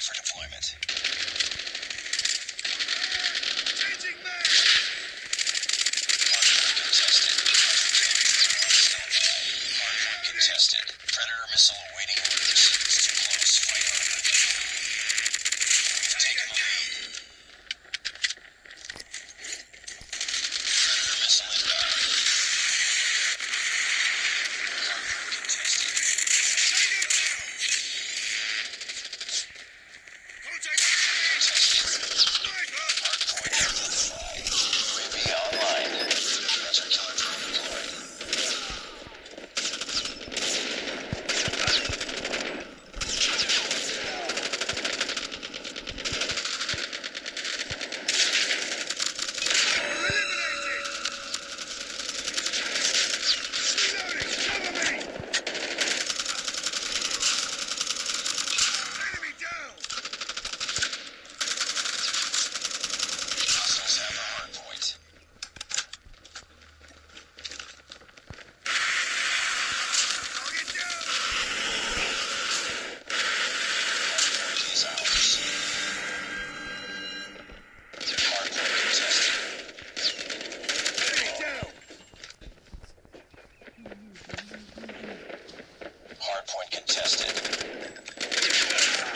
for deployment. Changing mag! Hardpoint contested. Hardpoint contested. Predator missile awaiting orders. It's too close. Fight harder. We've taken the lead. Predator missile inbound. Hardpoint contested. Hardpoint identified. UAV online. Hunter killer drone deployed. Hostiles have the hardpoint. Hardpoint is ours. Hardpoint contested. Hardpoint contested.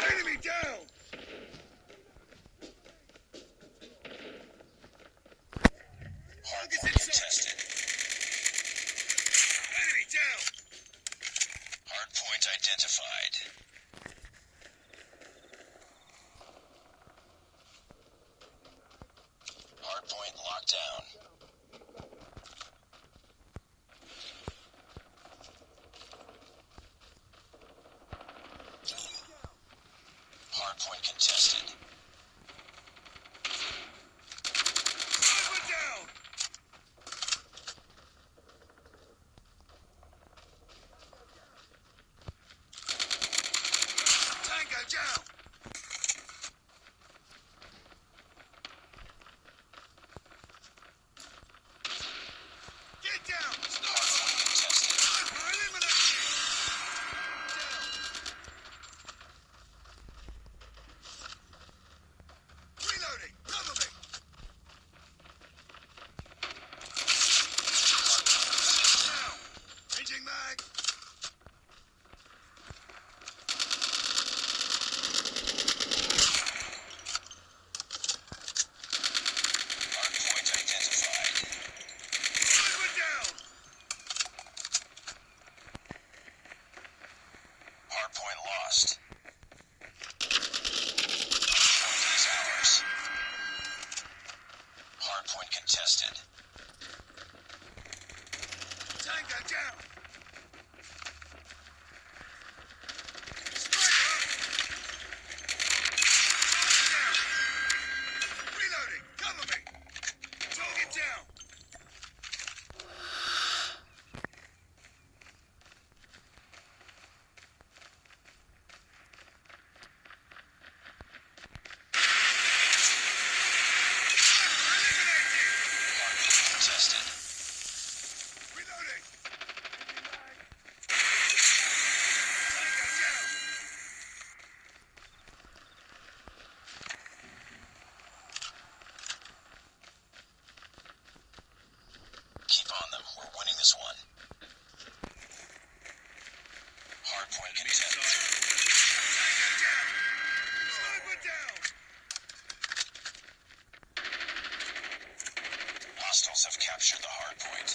Enemy down! Hardpoint contested. Enemy down! Hardpoint identified. Hardpoint locked down. Hardpoint contested. Sniper down! Tango down! Get down! Hardpoint contested. Sniper eliminated! Down! Reloading! Cover me! Down! Changing mag! Hardpoint identified. Sniper down! Hardpoint lost. Hardpoint is ours. Hardpoint contested. Tango down! Sniper! Down! Reloading! Cover me! Target down! Sniper eliminated! Hardpoint contested. Reloading! Tango down! Keep on them. We're winning this one. Hardpoint contested. Tango down! Sniper down! Hostiles have captured the hardpoint.